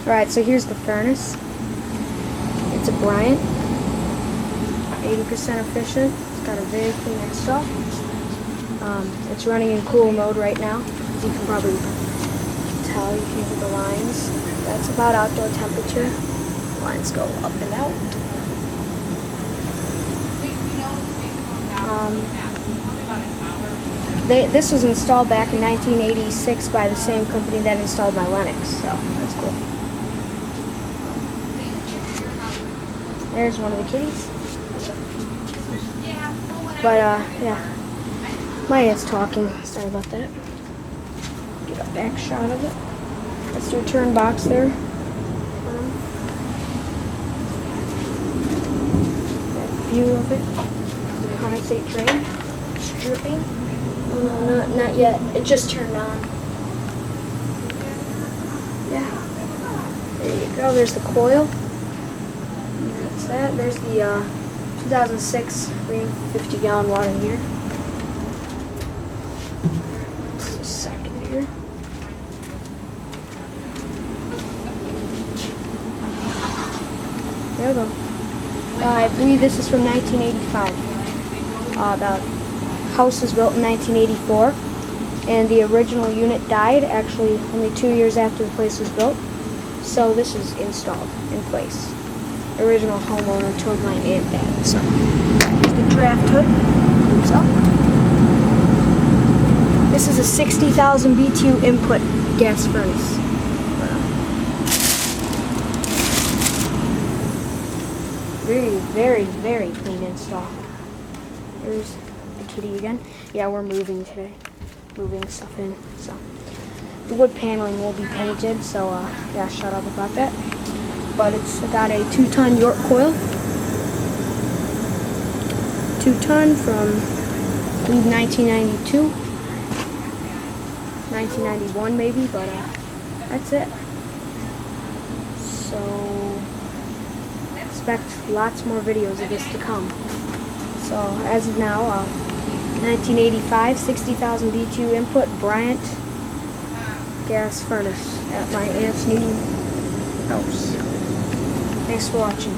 Alright, so here's the furnace. It's a Bryant, 80% efficient. It's got a very clean install. It's running in cool mode right now. As you can probably tell, you can hear the lines. That's about outdoor temperature. Lines go up and out. This was installed back in 1986 by the same company that installed my Lennox, so that's cool. There's one of the kitties. But, yeah. My aunt's talking. Sorry about that. Get a back shot of it. That's the return box there. That view of it. The condensate drain. It's dripping. No, not yet. It just turned on. Yeah. There you go. There's the coil. That's that. There's the 2006 Green 50-gallon water heater. Just a second here. There we go. I believe this is from 1985. The house was built in 1984, and the original unit died actually only 2 years after the place was built. So this is installed in place. The original homeowner told my aunt that. So here's the draft hood. Moves up. This is a 60,000 BTU input gas furnace. Very, very, very clean install. There's the kitty again. Yeah, we're moving today. Moving stuff in. So the wood paneling will be painted, so yeah, shut up about that. But it's got a 2-ton York coil. 2-ton from, I believe, 1992. 1991 maybe, but that's it. So expect lots more videos of this to come. So as of now, 1985, 60,000 BTU input Bryant gas furnace at my aunt's new house. Thanks for watching.